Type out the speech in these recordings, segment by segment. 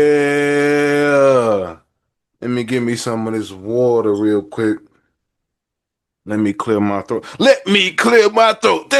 Yeah. Let me give me some of this water real quick. Let me clear my throat. Let me clear my throat.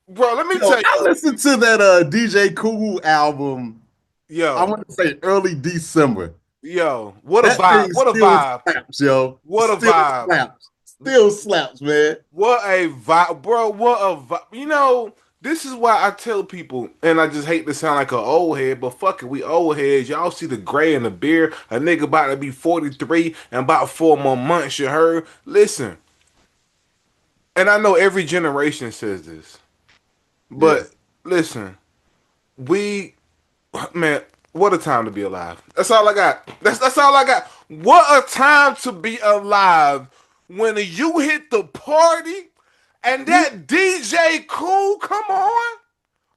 Bro, let me tell Yo, you. I listened to that DJ Cool album. I Yo, want to say early December. yo, what a That vibe. thing What a still vibe. slaps, yo. What a Still vibe. slaps. Still slaps, man. What a vibe, bro. What a vibe. This is why I tell people, and I just hate to sound like an old head, but fuck it, we old heads. Y'all see the gray in the beard. A nigga about to be 43 and about 4 more months, you heard? Listen, and I know every generation says this, Yeah. but listen, we, man, what a time to be alive. That's all I got. That's all I got. What a time to be alive when you hit the party and that DJ Cool come on.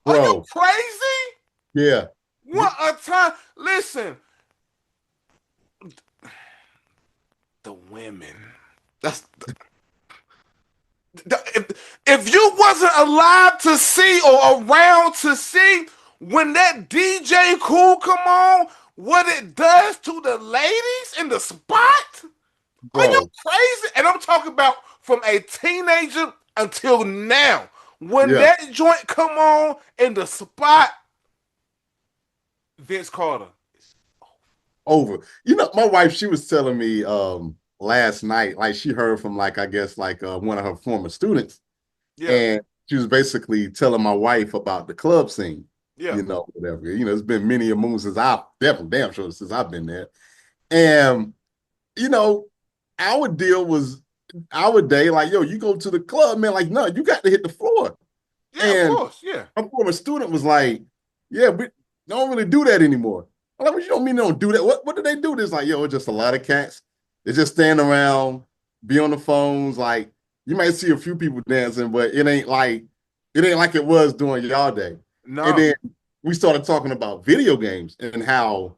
Are you Bro. crazy? Yeah. What a time. Listen, the women. That's if you wasn't alive to see or around to see when that DJ Cool come on, what it does to the ladies in the spot? Are you Bro. crazy? And I'm talking about from a teenager until now. When Yeah. that joint come on in the spot, Vince Carter. Over. You know, my wife, she was telling me last night, like she heard from like I guess like one of her former students, Yeah, and she was basically telling my wife about the club scene, yeah. whatever. It's been many a moon since I've definitely damn sure since I've been there. And you know, our deal was our day, like, yo, you go to the club, man, like, no, you got to hit the floor. Yeah, of And course. Yeah. a former student was like, yeah, we don't really do that anymore. I'm like, well, you don't mean they don't do that. What do they do? There's like, yo, it's just a lot of cats. They just stand around, be on the phones. Like, you might see a few people dancing, but it ain't like it was during y'all day. And No. then we started talking about video games and how,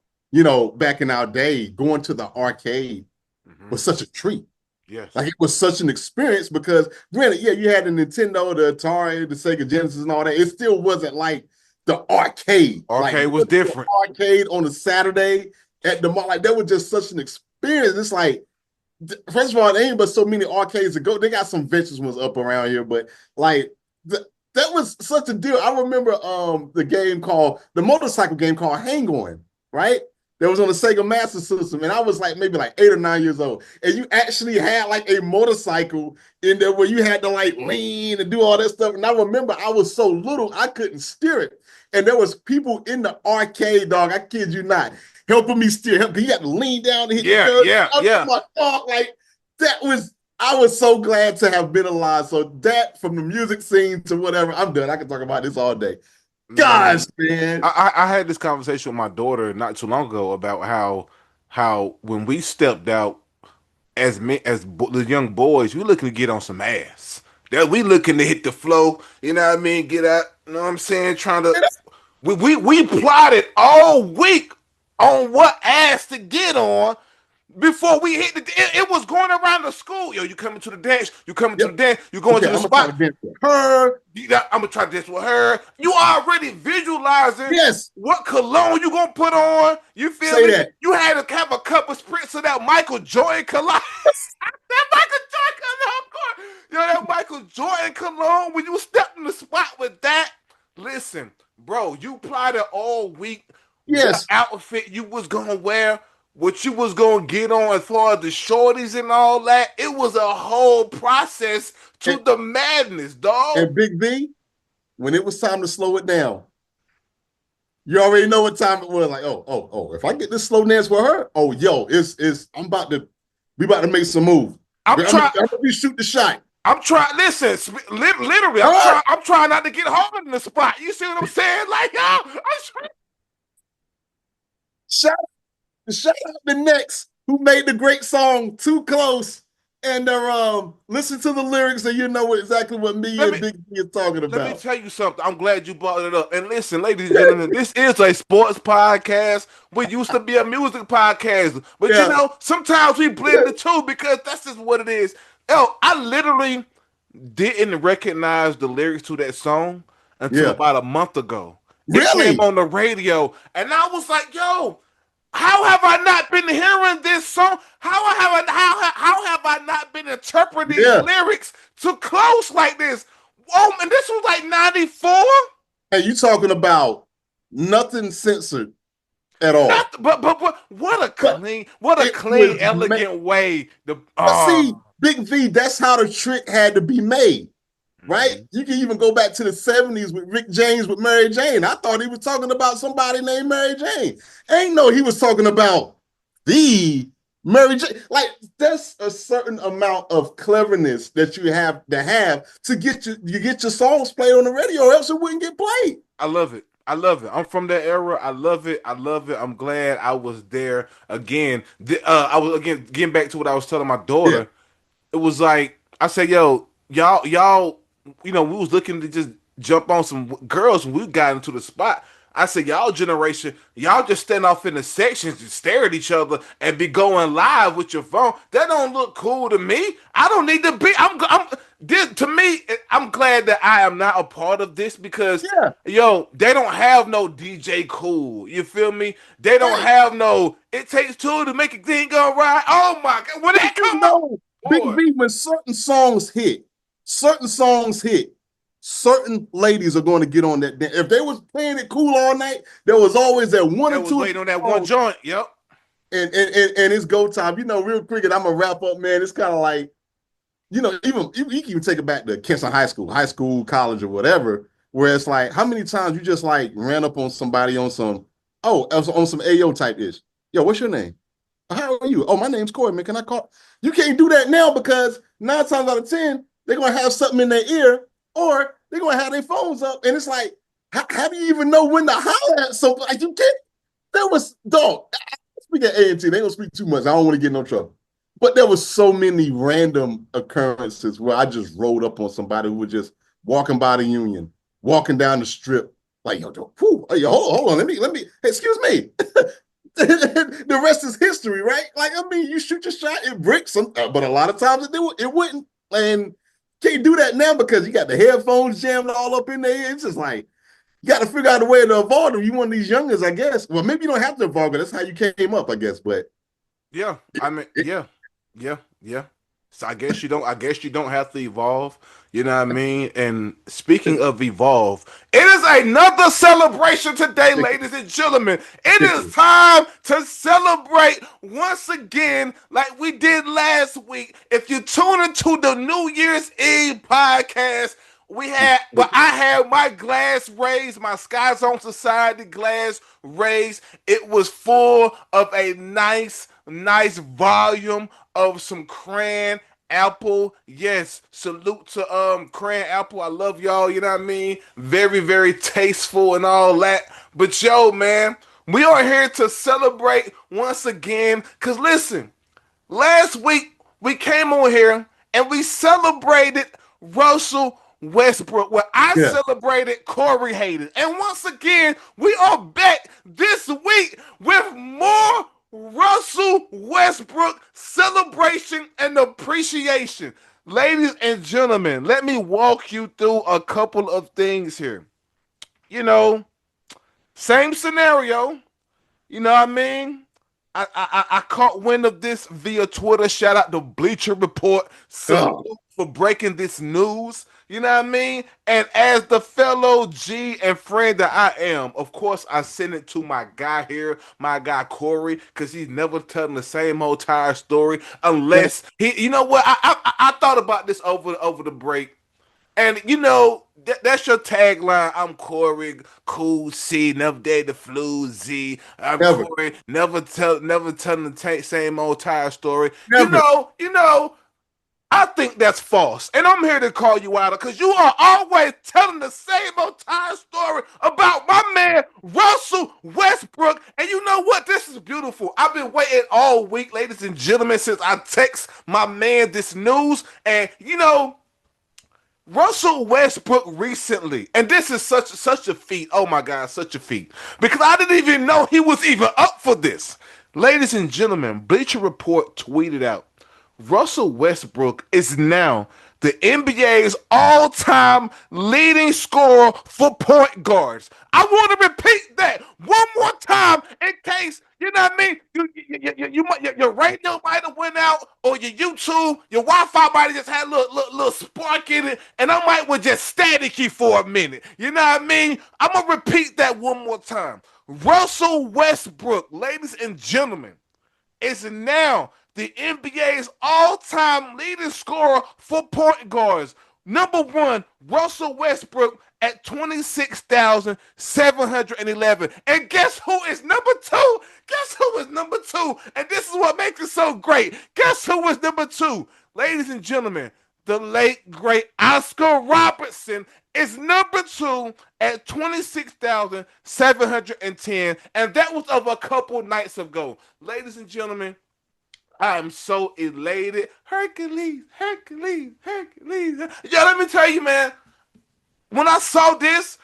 back in our day, going to the arcade Hmm. was such a treat. Like Yes. it was such an experience because granted, yeah, you had the Nintendo, the Atari, the Sega Genesis, and all that. It still wasn't like the arcade. Like Arcade was going to the different. arcade on a Saturday at the mall, like that was just such an experience. It's like, first of all, there ain't but so many arcades to go. They got some vicious ones up around here, but like that was such a deal. I remember the motorcycle game called Hang On, right? That was on the Sega Master System, and I was like maybe like 8 or 9 years old, and you actually had like a motorcycle in there where you had to like lean and do all that stuff. And I remember I was so little I couldn't steer it, and there was people in the arcade, dog. I kid you not, helping me steer. He had to lean down and hit the Yeah, curve. yeah, I was yeah. like, dog, like that was. I was so glad to have been alive. So that from the music scene to whatever, I'm done. I can talk about this all day. Gosh, Man. man. I had this conversation with my daughter not too long ago about how when we stepped out as men the young boys, we looking to get on some ass. That we looking to hit the flow, you know what I mean? Get out, you know what I'm saying? Trying to we plotted all week on what ass to get on before we hit it was going around the school. Yo, you coming to the dance, you coming to Yep. the dance, you going Okay, to the I'm gonna try to spot. dance there. Her, I'm gonna try to dance with her. You already visualizing Yes, what cologne you gonna put on. You feel say me? that. You had to have a cup of spritz of that Michael Jordan cologne. That Michael Jordan cologne. Yo, that Michael Jordan cologne. When you stepped in the spot with that, listen, bro, you plotted all week what Yes. outfit you was gonna wear, what you was gonna get on as far as the shorties and all that. It was a whole process to And, the madness, dog. and Big B, when it was time to slow it down, you already know what time it was. Like, oh, if I get this slow dance with her, oh, yo, it's we about to make some move. I'm I'm trying. gonna be shoot the shot. I'm trying. Listen, literally, All I'm right. trying. I'm trying not to get hard in the spot. You see what I'm saying? Like, yo, I'm trying. Shout shout out the Next who made the great song Too Close. And listen to the lyrics and you know exactly what me Let and me Big B are talking let me about. tell you something. I'm glad you brought it up. And listen, ladies and gentlemen, this is a sports podcast. We used to be a music podcast, but Yeah. sometimes we blend the two because that's just what it is. Yo, I literally didn't recognize the lyrics to that song until Yeah. about a month ago. It came Really? on the radio, and I was like, "Yo, how have I not been hearing this song? How have I not been interpreting these Yeah. lyrics to close like this?" Oh, and this was like '94. Hey, you talking about nothing censored at all. Not, but But what a it clean, was elegant way. but see, Big V, that's how the trick had to be made, right? Mhm. You can even go back to the 70s with Rick James with Mary Jane. I thought he was talking about somebody named Mary Jane. Ain't no, he was talking about the Mary Jane. Like, there's a certain amount of cleverness that you have to get your songs played on the radio, or else it wouldn't get played. I love it. I love it. I'm from that era. I love it. I love it. I'm glad I was there again. I was again getting back to what I was telling my Yeah. daughter. It was like I said, "Yo, y'all, we was looking to just jump on some girls when we got into the spot." I said, "Y'all generation, y'all just stand off in the sections and stare at each other and be going live with your phone. That don't look cool to me. I don't need to be. I'm this to me. I'm glad that I am not a part of this because." Yeah. Yo, they don't have no DJ Cool. You feel me? They don't Hey, have no. It takes two to make a thing go right. Oh my god, when that you come up, know, Big boy. V, when certain songs hit, certain ladies are going to get on that. If they was playing it cool all night, there was always that one or That was two waiting on that one songs, joint. Yep. and it's go time. Real quick, and I'm gonna wrap up, man. It's kind of like, even you can even take it back to Kinston High School, college, or whatever, where it's like, how many times you just like ran up on somebody on some, on some AO type ish. Yo, what's your name? How are you? Oh, my name's Corey, man. Can I call? You can't do that now because 9 times out of 10, they're going to have something in their ear or they're going to have their phones up. And it's like, how do you even know when to holler at something? Like, you can't. There was, dog, speak at A&T. They don't speak too much. I don't want to get in no trouble. But there was so many random occurrences where I just rolled up on somebody who was just walking by the Union, walking down the strip, like, yo, hold on, hey, excuse me. The rest is history, right? Like, I mean, you shoot your shot, it bricks, but a lot of times it wouldn't. And can't do that now because you got the headphones jammed all up in there. It's just like, you got to figure out a way to evolve them. You one of these youngers, I guess. Well, maybe you don't have to evolve, but that's how you came up, I guess. But Yeah. it, I mean, it, yeah. Yeah. Yeah. So I guess you don't. I guess you don't have to evolve. You know what I mean? And speaking of evolve, it is another celebration today, ladies and gentlemen. It is time to celebrate once again, like we did last week. If you tune into the New Year's Eve podcast, I had my glass raised, my Skyzone.Society glass raised. It was full of a nice volume of some cran apple. Yes, salute to cran apple. I love y'all, you know what I mean? Very, very tasteful and all that. But yo, man, we are here to celebrate once again. Cause listen, last week we came on here and we celebrated Russell Westbrook, where I yeah, celebrated Corey Hayden. And once again, we are back this week with more Russell Westbrook celebration and appreciation. Ladies and gentlemen, let me walk you through a couple of things here. You know, same scenario. You know what I mean? I caught wind of this via Twitter. Shout out to Bleacher Report. Salute oh, for breaking this news. You know what I mean? And as the fellow G and friend that I am, of course, I send it to my guy here, my guy Corey, because he's never telling the same old tire story unless he. You know what? I thought about this over the break. And that's your tagline. I'm Corey, cool C, never dated the flu Z. I'm never, Corey, never telling the same old tire story. never. I think that's false, and I'm here to call you out because you are always telling the same old tire story about my man Russell Westbrook. And you know what? This is beautiful. I've been waiting all week, ladies and gentlemen, since I text my man this news, and Russell Westbrook recently, and this is such a feat. Oh my God, such a feat. Because I didn't even know he was even up for this. Ladies and gentlemen, Bleacher Report tweeted out Russell Westbrook is now the NBA's all-time leading scorer for point guards. I want to repeat that one more time in case, you know what I mean? Your radio might have went out, or your YouTube, your Wi-Fi might have just had a little spark in it, and I might was just staticky for a minute. You know what I mean? I'm going to repeat that one more time. Russell Westbrook, ladies and gentlemen, is now the NBA's all-time leading scorer for point guards. Number one, Russell Westbrook at 26,711. And guess who is number two? Guess who is number two? And this is what makes it so great. Guess who is number two? Ladies and gentlemen, the late, great Oscar Robertson is number two at 26,710. And that was of a couple nights ago. Ladies and gentlemen, I am so elated. Hercules, Hercules, Hercules. Yeah, let me tell you, man. When I saw this,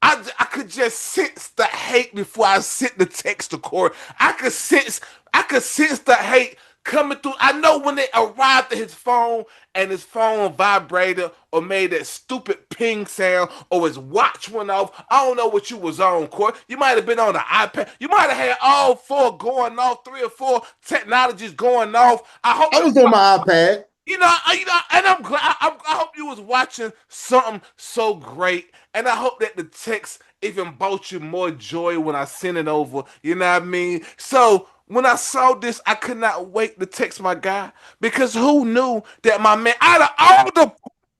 I could just sense the hate before I sent the text to Corey. I could sense the hate coming through. I know when it arrived at his phone and his phone vibrated or made that stupid ping sound or his watch went off. I don't know what you was on, Corey. You might have been on the iPad. You might have had all four going off, three or four technologies going off. I hope I was on my iPad. and I'm glad. I hope you was watching something so great, and I hope that the text even brought you more joy when I sent it over. You know what I mean? So when I saw this, I could not wait to text my guy because who knew that my man, out of all the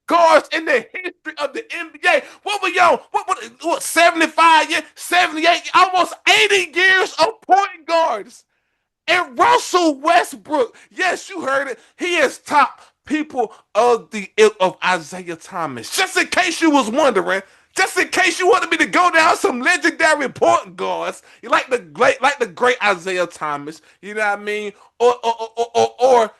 guards in the history of the NBA, what were y'all? What 75 years, 78, almost 80 years of point guards? And Russell Westbrook, yes, you heard it. He is top people of the ilk of Isaiah Thomas. Just in case you was wondering, just in case you wanted me to go down some legendary point guards, you like the great Isaiah Thomas, you know what I mean? Or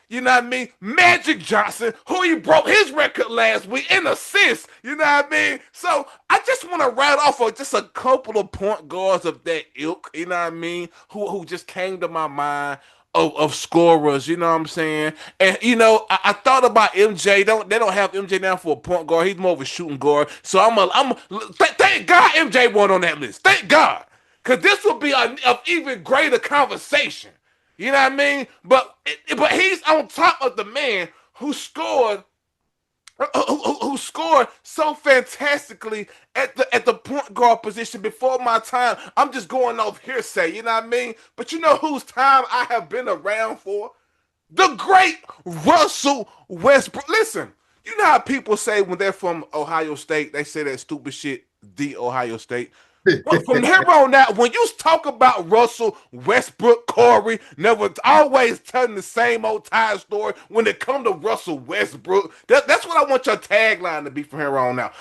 you know what I mean? Magic Johnson, who he broke his record last week in assists, you know what I mean? So I just want to write off of just a couple of point guards of that ilk, you know what I mean? Who just came to my mind of scorers, you know what I'm saying? And I thought about MJ. They don't have MJ now for a point guard. He's more of a shooting guard. So thank God MJ won on that list. Thank God, because this will be an even greater conversation. You know what I mean? But he's on top of the man who scored so fantastically at the point guard position before my time. I'm just going off hearsay, you know what I mean? But you know whose time I have been around for? The great Russell Westbrook. Listen, you know how people say when they're from Ohio State, they say that stupid shit, the Ohio State. But from here on out, when you talk about Russell Westbrook, Corey, never always telling the same old tire story. When it comes to Russell Westbrook, that's what I want your tagline to be from here on out.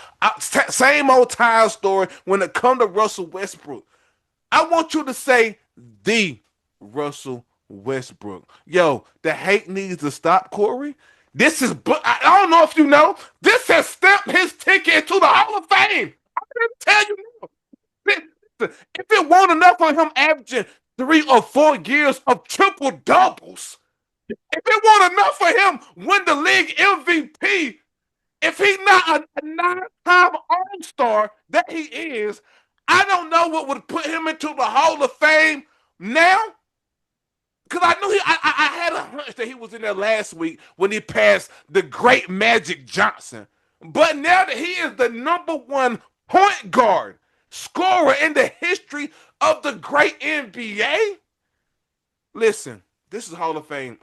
Same old tire story when it comes to Russell Westbrook. I want you to say the Russell Westbrook. Yo, the hate needs to stop, Corey. I don't know if you know, this has stamped his ticket into the Hall of Fame. I didn't tell you now. If it weren't enough for him averaging 3 or 4 years of triple doubles, if it weren't enough for him win the league MVP, if he's not a 9-time All-Star that he is, I don't know what would put him into the Hall of Fame now. Because I knew I had a hunch that he was in there last week when he passed the great Magic Johnson. But now that he is the number one point guard scorer in the history of the great NBA, listen, this is Hall of Fame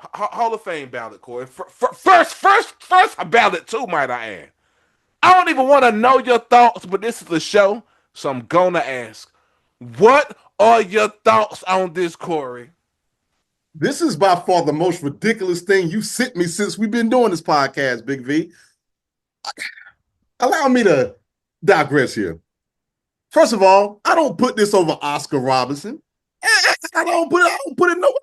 ballot, Corey. First ballot too, might I add. I don't even want to know your thoughts, but this is a show, so I'm gonna ask, what are your thoughts on this, Corey? This is by far the most ridiculous thing you sent me since we've been doing this podcast, Big V. Allow me to digress here. First of all, I don't put this over Oscar Robertson. I don't put it nowhere.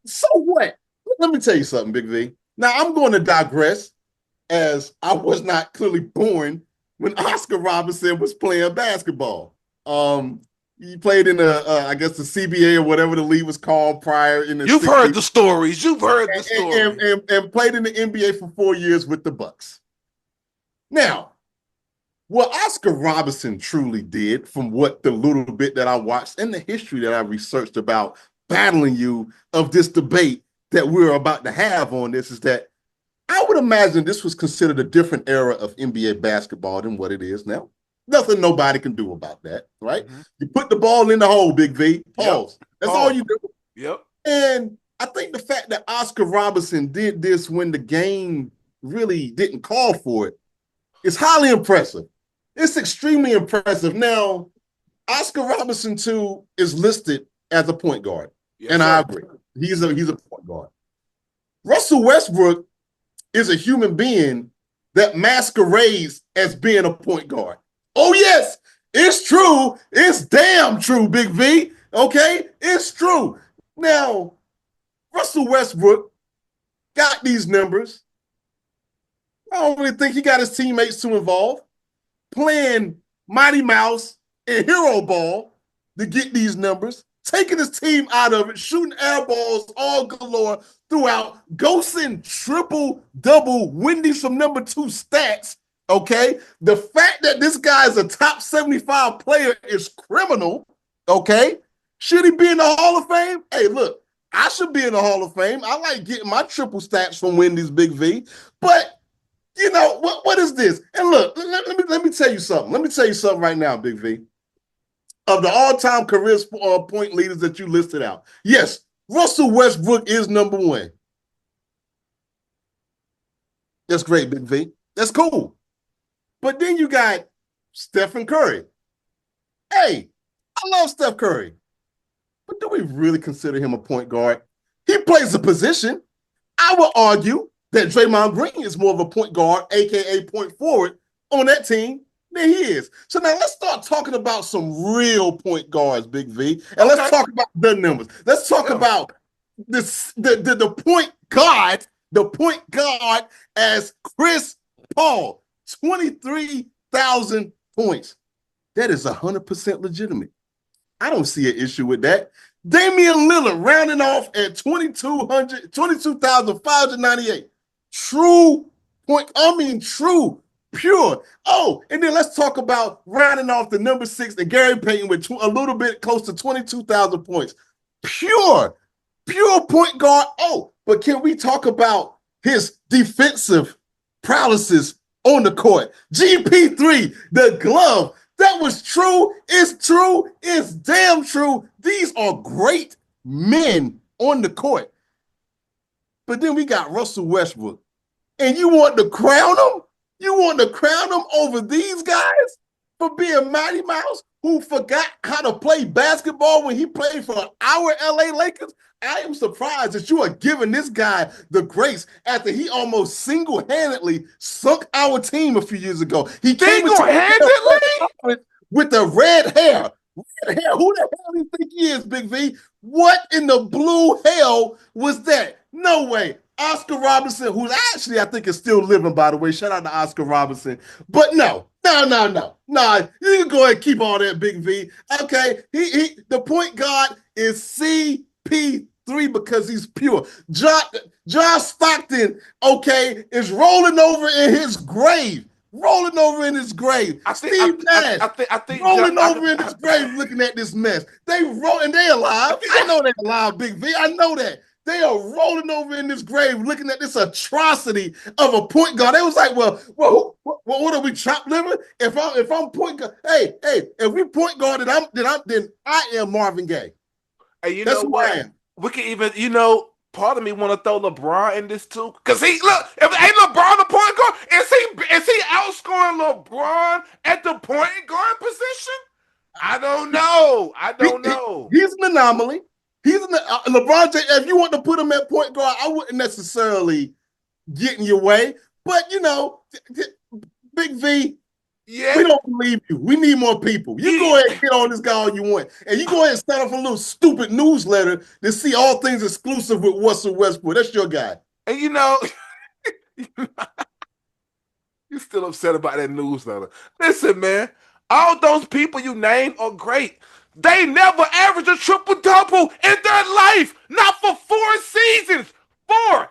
So what? Let me tell you something, Big V. Now I'm going to digress, as I was not clearly born when Oscar Robertson was playing basketball. He played in the, I guess the CBA or whatever the league was called prior in the You've heard '60s, the stories. You've heard the and, stories. and played in the NBA for 4 years with the Bucks. Now, what Oscar Robertson truly did, from what the little bit that I watched and the history that I researched about battling you of this debate that we're about to have on this, is that I would imagine this was considered a different era of NBA basketball than what it is now. Nothing nobody can do about that, right? Mm-hmm. You put the ball in the hole, Big V. Yep. Pause. That's all Pause. you do. Yep. And I think the fact that Oscar Robertson did this when the game really didn't call for it is highly impressive. It's extremely impressive. Now, Oscar Robertson, too, is listed as a point guard. Yes, And I sir. agree. He's a point guard. Russell Westbrook is a human being that masquerades as being a point guard. Oh, yes, it's true. It's damn true, Big V. Okay? It's true. Now, Russell Westbrook got these numbers. I don't really think he got his teammates too involved, playing Mighty Mouse and Hero Ball to get these numbers, taking his team out of it, shooting air balls all galore throughout, ghosting triple double Wendy's from number 2 stats. Okay. The fact that this guy is a top 75 player is criminal. Okay. Should he be in the Hall of Fame? Hey, look, I should be in the Hall of Fame. I like getting my triple stats from Wendy's, Big V. But you know what is this? And look, let me tell you something. Let me tell you something right now, Big V. Of the all-time career point leaders that you listed out, yes, Russell Westbrook is number 1. That's great, Big V. That's cool. But then you got Stephen Curry. Hey, I love Steph Curry, but do we really consider him a point guard? He plays a position. I would argue that Draymond Green is more of a point guard, aka point forward, on that team than he is. So now let's start talking about some real point guards, Big V, and let's talk about the numbers. Let's talk about this the point guard as Chris Paul, 23,000 points. That is 100% legitimate. I don't see an issue with that. Damian Lillard rounding off at 22,598. True point. I mean, true, pure. Oh, and then let's talk about rounding off the number 6 and Gary Payton with a little bit close to 22,000 points. Pure point guard. Oh, but can we talk about his defensive prowesses on the court? GP3, the glove. That was true. It's true. It's damn true. These are great men on the court. But then we got Russell Westbrook. And you want to crown him? You want to crown him over these guys for being Mighty Mouse who forgot how to play basketball when he played for our LA Lakers? I am surprised that you are giving this guy the grace after he almost single-handedly sunk our team a few years ago. He came Single-handedly? with the red hair. Red hair. Who the hell do you think he is, Big V? What in the blue hell was that? No way. Oscar Robertson, who's actually, I think, is still living, by the way. Shout out to Oscar Robertson. But no. You can go ahead and keep all that, Big V. Okay. The point guard is CP3 because he's pure. John Stockton, okay, is rolling over in his grave. Steve Nash rolling over in his grave looking at this mess. They alive. I know they're alive, Big V. I know that. They are rolling over in this grave looking at this atrocity of a point guard. They was like, well, what are we, chopped liver? If I'm point guard, hey, if we point guard, then I am Marvin Gaye. Hey, you That's know who what? I am. We can even, part of me want to throw LeBron in this too. Cause if ain't LeBron the point guard, is he outscoring LeBron at the point guard position? I don't know. He's an anomaly. LeBron James. If you want to put him at point guard, I wouldn't necessarily get in your way. But Big V, Yeah. We don't believe you. We need more people. You go ahead and get on this guy all you want. And you go ahead and start off a little stupid newsletter to see all things exclusive with Russell Westbrook. That's your guy. And you're still upset about that newsletter. Listen, man, all those people you named are great. They never averaged a triple double in their life. Not for 4 seasons. Four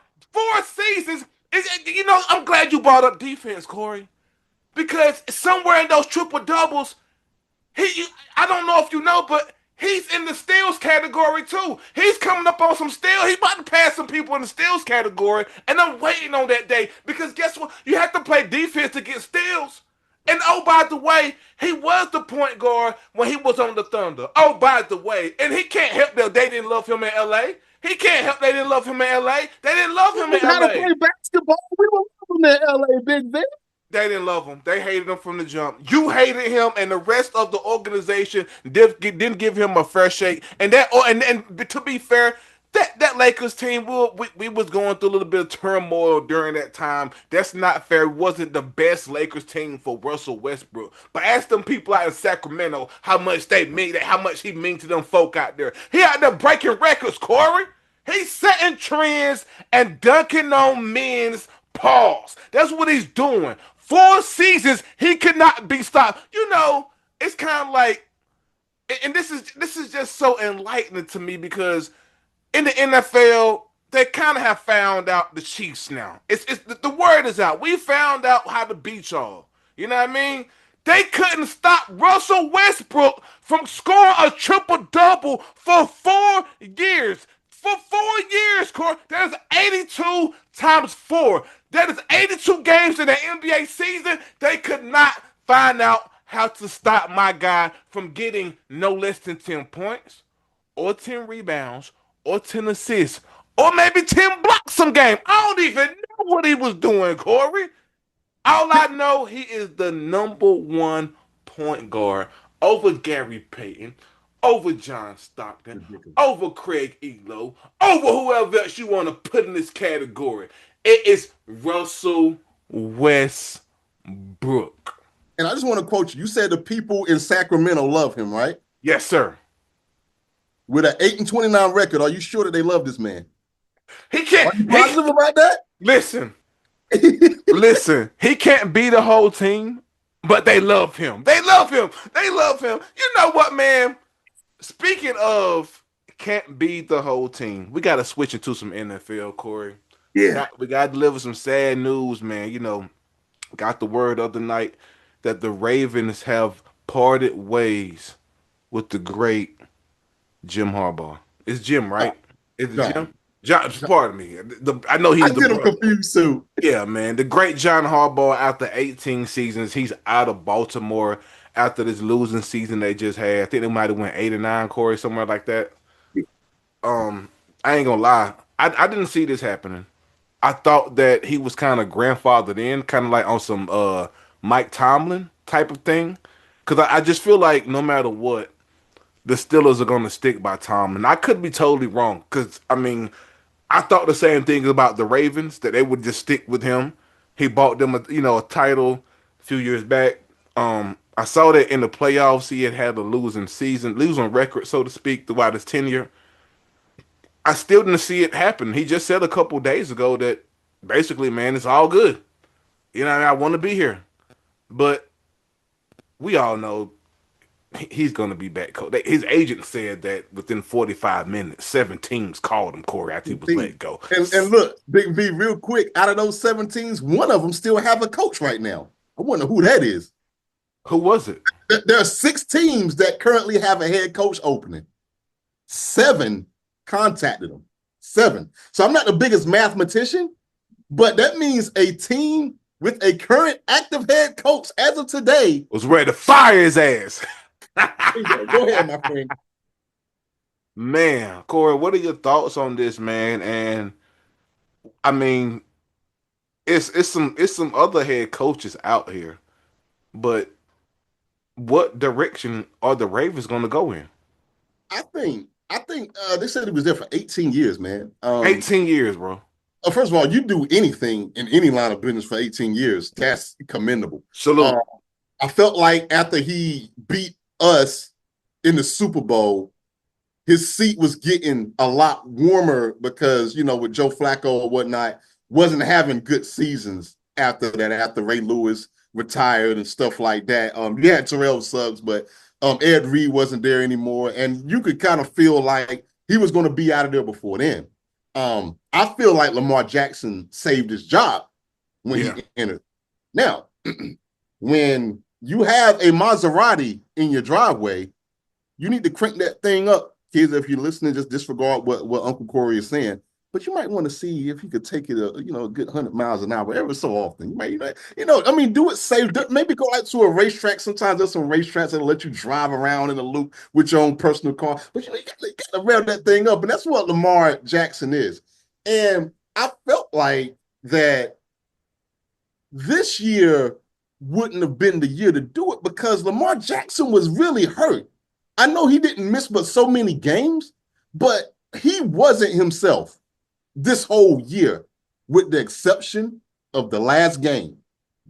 seasons. I'm glad you brought up defense, Corey, because somewhere in those triple doubles, I don't know if you know, but he's in the steals category too. He's coming up on some steals. He's about to pass some people in the steals category, and I'm waiting on that day because guess what? You have to play defense to get steals. And oh, by the way, he was the point guard when he was on the Thunder. Oh, by the way, and he can't help that they didn't love him in LA. He can't help they didn't love him in LA. They didn't love him in How to LA. play basketball? We were living in LA, Big Ben. They didn't love him. They hated him from the jump. You hated him, and the rest of the organization didn't give him a fair shake. And to be fair, that Lakers team, we was going through a little bit of turmoil during that time. That's not fair. It wasn't the best Lakers team for Russell Westbrook. But ask them people out in Sacramento how much how much he mean to them folk out there. He out there breaking records, Corey. He's setting trends and dunking on men's paws. That's what he's doing. 4 seasons, he could not be stopped. It's kind of like, and this is just so enlightening to me because in the NFL, they kind of have found out the Chiefs now. It's the word is out. We found out how to beat y'all. You know what I mean? They couldn't stop Russell Westbrook from scoring a triple double for 4 years. For 4 years, Corey, that is 82 times 4. That is 82 games in the NBA season. They could not find out how to stop my guy from getting no less than 10 points or 10 rebounds or 10 assists or maybe 10 blocks some game. I don't even know what he was doing, Corey. All I know, he is the number one point guard over Gary Payton, over John Stockton, over Craig Elo, over whoever else you want to put in this category. It is Russell Westbrook. And I just want to quote you. You said the people in Sacramento love him, right? Yes, sir. With an 8-29 record, are you sure that they love this man? He can't. Are you positive about that? Listen. Listen. He can't be the whole team, but they love him. They love him. They love him. You know what, man? Speaking of can't be the whole team, we got to switch into some NFL, Corey. Yeah. We got to deliver some sad news, man. Got the word of the night that the Ravens have parted ways with the great Jim Harbaugh. It's Jim, right? Is it Jim? John, pardon me. I know he's I get him confused too. Yeah, man. The great John Harbaugh, after 18 seasons, he's out of Baltimore after this losing season they just had. I think they might have went 8 or 9, Corey, somewhere like that. I ain't gonna lie. I didn't see this happening. I thought that he was kind of grandfathered in, kind of like on some Mike Tomlin type of thing. Because I just feel like no matter what, the Steelers are going to stick by Tomlin. I could be totally wrong because, I thought the same thing about the Ravens, that they would just stick with him. He bought them a title a few years back. I saw that in the playoffs he had a losing record, so to speak, throughout his tenure. I still didn't see it happen. He just said a couple days ago that basically, man, it's all good. I want to be here. But we all know he's going to be back. His agent said that within 45 minutes, 7 teams called him, Corey, after he was let go. And look, Big V, real quick, out of those 7 teams, one of them still have a coach right now. I wonder who that is. Who was it? There are 6 teams that currently have a head coach opening. 7 contacted him. 7. So I'm not the biggest mathematician, but that means a team with a current active head coach as of today was ready to fire his ass. Go ahead, my friend. Man, Corey, what are your thoughts on this, man? And it's some other head coaches out here, but what direction are the Ravens going to go in? I think they said he was there for 18 years, man. 18 years, bro. First of all, you do anything in any line of business for 18 years, that's commendable. Salute. I felt like after he beat us in the Super Bowl, his seat was getting a lot warmer because, with Joe Flacco or whatnot, wasn't having good seasons after that, after Ray Lewis retired and stuff like that. You had Terrell Suggs, but Ed Reed wasn't there anymore, and you could kind of feel like he was going to be out of there before then. I feel like Lamar Jackson saved his job when Yeah. he entered. Now, when you have a Maserati in your driveway, you need to crank that thing up, kids. If you're listening, just disregard what Uncle Corey is saying. But you might want to see if you could take it a good 100 miles an hour every so often. You might, I mean, do it safe. Maybe go out to a racetrack. Sometimes there's some racetracks that'll let you drive around in a loop with your own personal car. But you got to rev that thing up, and that's what Lamar Jackson is. And I felt like that this year wouldn't have been the year to do it because Lamar Jackson was really hurt. I know he didn't miss but so many games, but he wasn't himself this whole year, with the exception of the last game,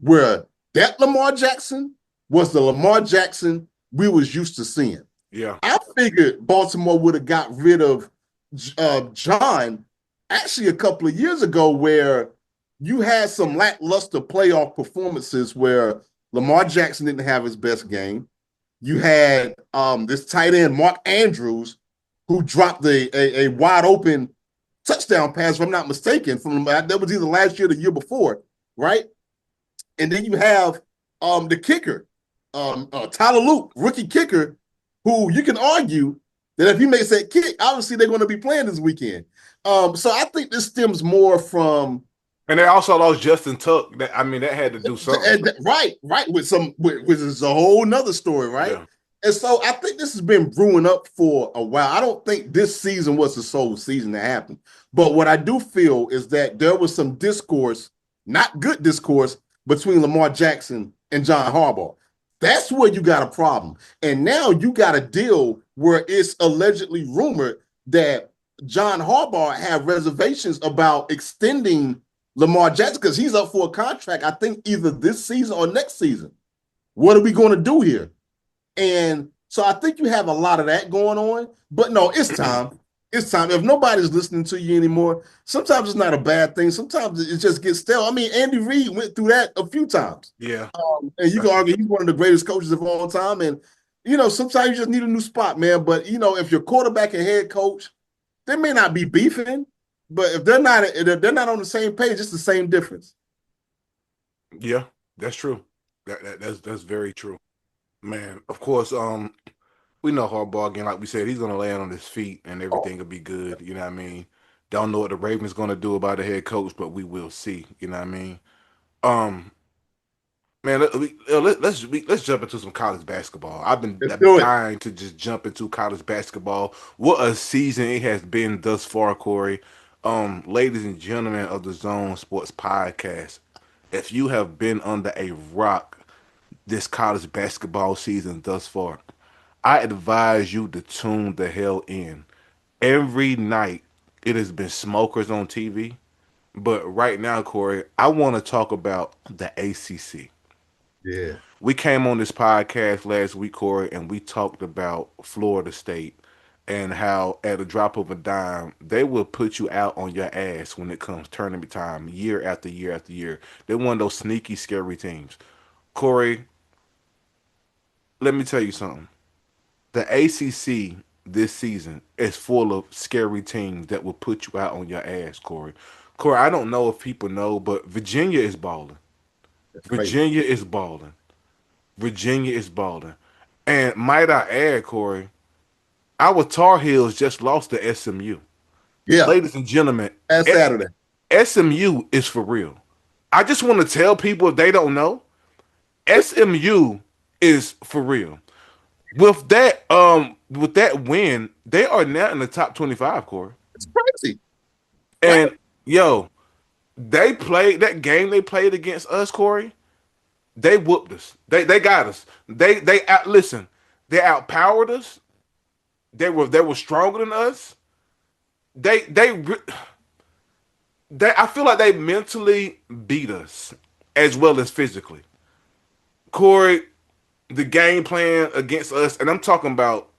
where that Lamar Jackson was the Lamar Jackson we was used to seeing. Yeah. I figured Baltimore would have got rid of John actually a couple of years ago, where you had some lackluster playoff performances where Lamar Jackson didn't have his best game. You had this tight end, Mark Andrews, who dropped a wide open touchdown pass, if I'm not mistaken, from that was either last year or the year before, right? And then you have the kicker, Tyler Luke, rookie kicker, who you can argue that if he makes that kick, obviously they're going to be playing this weekend. So I think this stems more from. And they also lost Justin Tuck. That had to do something. Right, which is a whole nother story, right? Yeah. And so I think this has been brewing up for a while. I don't think this season was the sole season that happened. But what I do feel is that there was some discourse, not good discourse, between Lamar Jackson and John Harbaugh. That's where you got a problem. And now you got a deal where it's allegedly rumored that John Harbaugh had reservations about extending Lamar Jackson because he's up for a contract, I think, either this season or next season. What are we going to do here? And so I think you have a lot of that going on. But no, it's time. It's time. If nobody's listening to you anymore, sometimes it's not a bad thing. Sometimes it just gets stale. I mean, Andy Reid went through that a few times. Yeah. And you can argue he's one of the greatest coaches of all time. And, sometimes you just need a new spot, man. But, if your quarterback and head coach, they may not be beefing, but if they're not on the same page, it's the same difference. Yeah, that's true. That's very true. Man, of course, we know Harbaugh again, like we said, he's gonna land on his feet and everything will be good. You know what I mean? Don't know what the Ravens gonna do about the head coach, but we will see. You know what I mean? Um, man, let's jump into some college basketball. Let's I've been do it. dying to just jump into college basketball. What a season it has been thus far, Corey. Ladies and gentlemen of the Zone Sports Podcast, if you have been under a rock this college basketball season thus far, I advise you to tune the hell in. Every night, it has been smokers on TV. But right now, Corey, I want to talk about the ACC. Yeah. We came on this podcast last week, Corey, and we talked about Florida State and how at a drop of a dime, they will put you out on your ass when it comes tournament time, year after year after year. They're one of those sneaky, scary teams. Corey, let me tell you something. The ACC this season is full of scary teams that will put you out on your ass, Corey. Corey, I don't know if people know, but Virginia is balling. That's crazy. Virginia is balling. Virginia is balling. And might I add, Corey, our Tar Heels just lost to SMU. Yeah. Ladies and gentlemen, Last Saturday. SMU is for real. I just want to tell people if they don't know, SMU is for real. With that win, they are now in the top 25, Corey. It's crazy. Right? And yo, they played that game they played against us, Corey. They whooped us. They got us. Listen. They outpowered us. They were stronger than us. They they they. I feel like they mentally beat us as well as physically. Corey, the game plan against us, and I'm talking about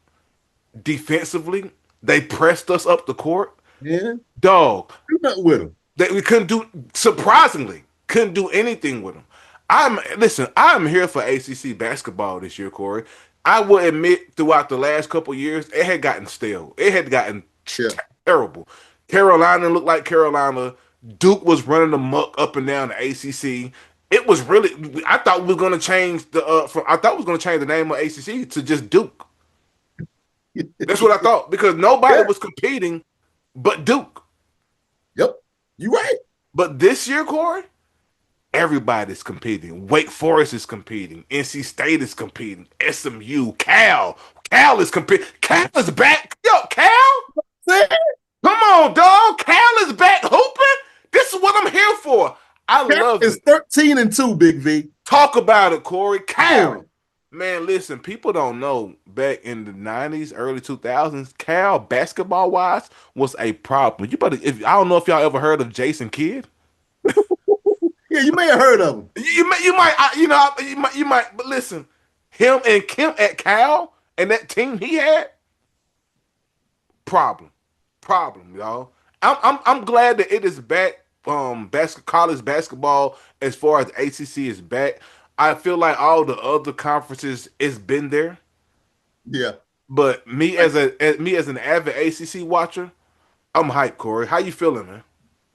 defensively. They pressed us up the court. Yeah. Dog, Do nothing with them. we couldn't do surprisingly couldn't do anything with them. I'm here for ACC basketball this year, Corey. I will admit, throughout the last couple of years, it had gotten stale. It had gotten Yeah, terrible. Carolina looked like Carolina. Duke was running the muck up and down the ACC. It was really. I thought we were going to change the. I thought we was going to change the name of ACC to just Duke. That's what I thought because nobody yeah, was competing but Duke. yep. You right. But this year, Corey, everybody's competing. Wake Forest is competing. NC State is competing. SMU, Cal. Cal is competing. Cal is back. Yo, Cal? Come on, dog. Cal is back hooping. This is what I'm here for. I Cal love is it. 13-2, Big V. Talk about it, Corey. Come Cal. on. Man, listen, people don't know back in the 90s, early 2000s, Cal basketball wise was a problem. You better if I don't know if y'all ever heard of Jason Kidd. Yeah, you may have heard of him. But listen, him and Kim at Cal and that team he had, problem, problem, y'all. I'm glad that it is back. College basketball as far as ACC is back. I feel like all the other conferences it's been there, Yeah. but me as an avid ACC watcher, I'm hyped. Corey, how you feeling, man?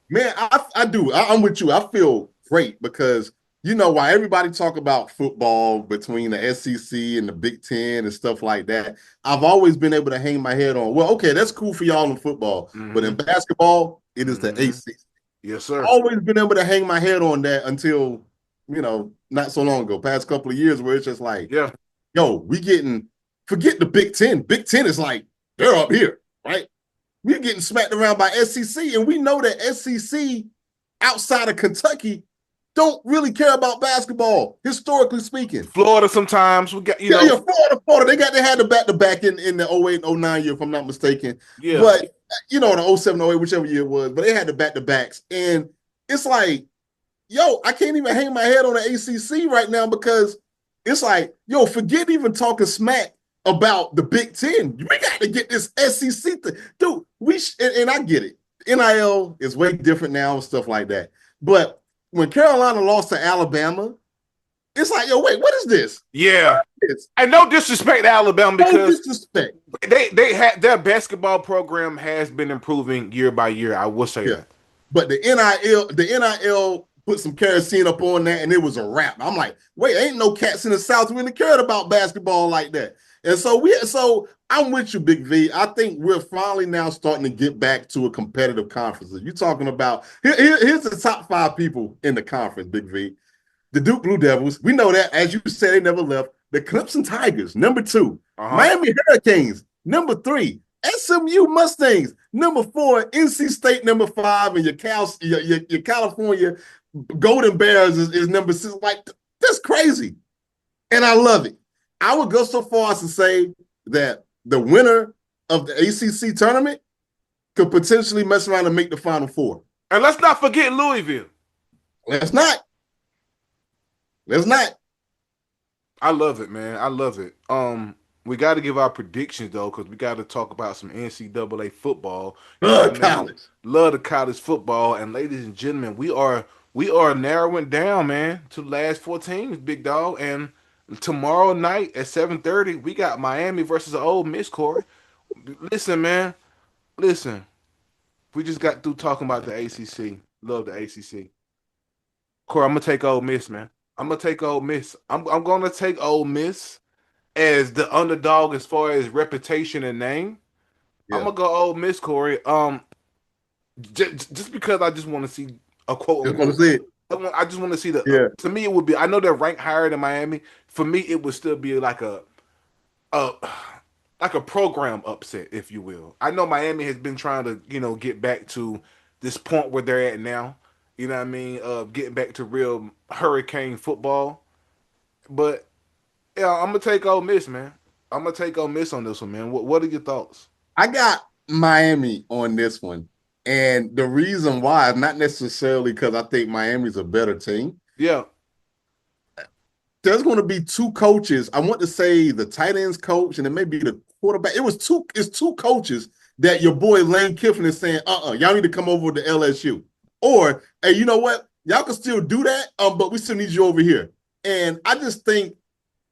Man, I do. I'm with you. I feel great because you know why everybody talk about football between the SEC and the Big Ten and stuff like that. I've always been able to hang my head on. Well, okay, that's cool for y'all in football, but in Mm-hmm. basketball, it is the Mm-hmm. ACC. Yes, sir. Always been able to hang my head on that until not so long ago, past couple of years, where it's just like, Yeah. yo, we getting forget the Big Ten. Big Ten is like they're up here, right? We're getting smacked around by SEC, and we know that SEC outside of Kentucky don't really care about basketball, historically speaking. Florida sometimes we got Yeah, yeah, Florida. They had the back to back in the 08 and 09 year, if I'm not mistaken. yeah. But the 07, 08, whichever year it was, but they had the back to backs. And it's like, yo, I can't even hang my head on the ACC right now because it's like, yo, forget even talking smack about the Big Ten. We got to get this SEC thing. Dude, and I get it. NIL is way different now and stuff like that. But when Carolina lost to Alabama, it's like, yo, wait, what is this? Yeah. What is this? And no disrespect to Alabama No because disrespect. they had their basketball program has been improving year by year. I will say Yeah. that. But the NIL put some kerosene up on that, and it was a wrap. I'm like, wait, ain't no cats in the South really cared about basketball like that. And so I'm with you, Big V. I think we're finally now starting to get back to a competitive conference. You're talking about here's the top 5 people in the conference, Big V. The Duke Blue Devils. We know that, as you said, they never left. The Clemson Tigers, number 2. Uh-huh. Miami Hurricanes, number 3. SMU Mustangs, number 4. NC State, number 5. And your California Golden Bears is number 6. Like, that's crazy. And I love it. I would go so far as to say that the winner of the ACC tournament could potentially mess around and make the Final Four. And let's not forget Louisville. Let's not. I love it, man. I love it. We got to give our predictions though, because we got to talk about some NCAA football. College. Love the college football, and ladies and gentlemen, we are narrowing down, man, to the last 4 teams, big dog. And tomorrow night at 7:30, we got Miami versus Ole Miss. Corey, listen, man, listen. We just got through talking about the ACC. Love the ACC. Corey, I'm gonna take Ole Miss, man. I'm gonna take Ole Miss. I'm gonna take Ole Miss as the underdog as far as reputation and name. I'm Yeah. gonna go Ole Miss, Corey. Just because I just want to see a quote Just want unquote. to see it. I just want to see the. Yeah. To me, it would be. I know they're ranked higher than Miami. For me, it would still be a like a program upset, if you will. I know Miami has been trying to get back to this point where they're at now. You know what I mean? Getting back to real hurricane football. But yeah, I'm gonna take Ole Miss, man. I'm gonna take Ole Miss on this one, man. What are your thoughts? I got Miami on this one. And the reason why is not necessarily because I think Miami's a better team. Yeah. There's going to be 2 coaches. I want to say the tight ends coach and it may be the quarterback. It's 2 coaches that your boy Lane Kiffin is saying, y'all need to come over to LSU. Or, hey, you know what? Y'all can still do that, but we still need you over here. And I just think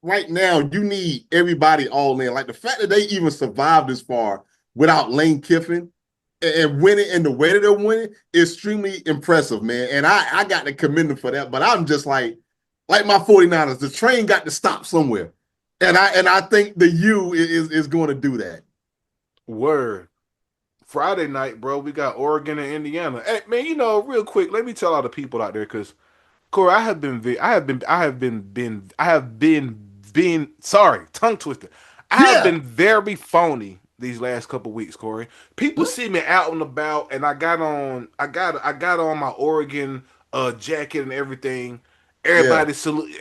right now, you need everybody all in. Like the fact that they even survived this far without Lane Kiffin and winning in the way that they're winning is extremely impressive, man. And I got to commend them for that. But I'm just like my 49ers, the train got to stop somewhere. And I think the U is going to do that. Word. Friday night, bro, we got Oregon and Indiana. Hey, man, real quick, let me tell all the people out there, because Corey, being sorry, tongue twister. I have Yeah. been very phony these last couple weeks, Corey. People see me out and about, and I got on my Oregon jacket and everything. Yeah.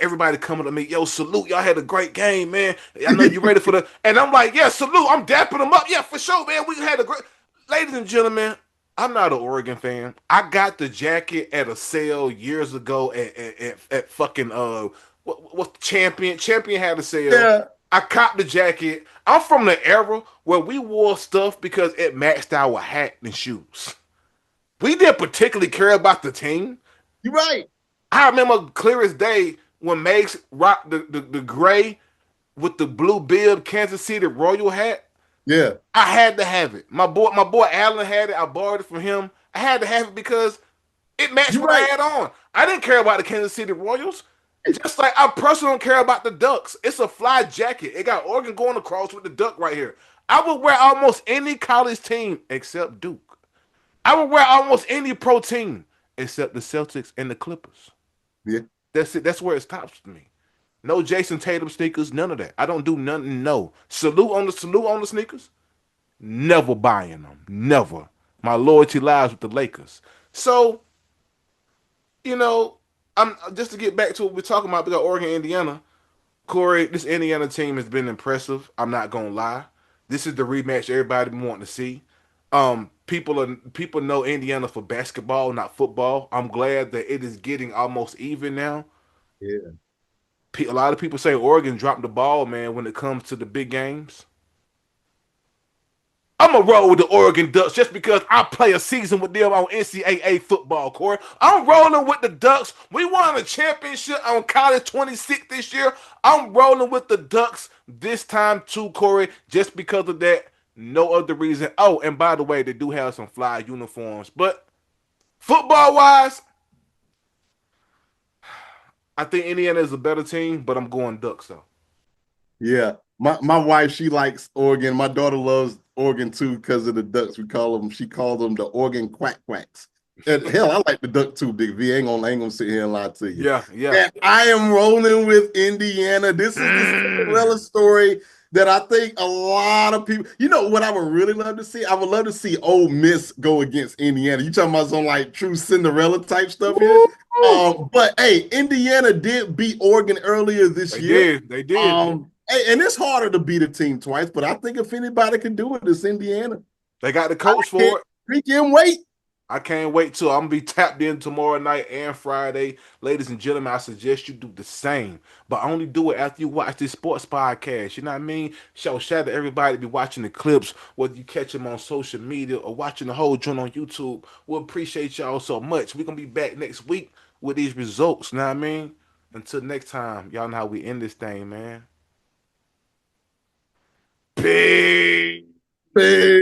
Everybody coming to me, yo, salute, y'all had a great game, man. I know you ready for the, and I'm like, yeah, salute, I'm dapping them up, yeah, for sure, man. We had a great, ladies and gentlemen. I'm not an Oregon fan. I got the jacket at a sale years ago at fucking what Champion. Champion had a sale. Yeah. I copped the jacket. I'm from the era where we wore stuff because it matched our hat and shoes. We didn't particularly care about the team. You're right. I remember clear as day when Megs rocked the gray with the blue bib Kansas City Royal hat. Yeah. I had to have it. My boy Allen had it. I borrowed it from him. I had to have it because it matched You're what I right. had on. I didn't care about the Kansas City Royals. Just like I personally don't care about the Ducks. It's a fly jacket. It got Oregon going across with the Duck right here. I would wear almost any college team except Duke. I would wear almost any pro team except the Celtics and the Clippers. Yeah. That's it. That's where it stops for me. No Jason Tatum sneakers, none of that. I don't do nothing. No salute on the sneakers. Never buying them. Never. My loyalty lies with the Lakers. So, you know, I'm just to get back to what we're talking about. We got Oregon, Indiana. Corey, this Indiana team has been impressive. I'm not gonna lie. This is the rematch everybody been wanting to see. People know Indiana for basketball, not football. I'm glad that it is getting almost even now. Yeah. A lot of people say Oregon dropped the ball, man, when it comes to the big games. I'm gonna roll with the Oregon Ducks just because I play a season with them on NCAA football, Corey. I'm rolling with the Ducks. We won a championship on college 26 this year. I'm rolling with the Ducks this time too, Corey, just because of that. No other reason. Oh, and by the way, they do have some fly uniforms. But football wise, I think Indiana is a better team, but I'm going Ducks though. Yeah. My wife, she likes Oregon. My daughter loves Oregon too because of the ducks. She calls them the Oregon quack quacks. And hell, I like the duck too, Big V. I ain't gonna sit here and lie to you. Yeah, yeah. And I am rolling with Indiana. This is the Mm. Cinderella story that I think a lot of people, you know what I would really love to see? I would love to see Ole Miss go against Indiana. You talking about some like true Cinderella type stuff here? Woo! But hey, Indiana did beat Oregon earlier this They year. did. They did. Hey, and it's harder to beat a team twice, but I think if anybody can do it, it's Indiana. They got the I coach can't, for it. we can't wait. I can't wait till I'm gonna be tapped in tomorrow night and Friday. Ladies and gentlemen, I suggest you do the same. But only do it after you watch this sports podcast. You know what I mean? Shout out to everybody be watching the clips, whether you catch them on social media or watching the whole joint on YouTube. We appreciate y'all so much. We're gonna be back next week with these results. You know what I mean? Until next time, y'all know how we end this thing, man. Peace. Hey.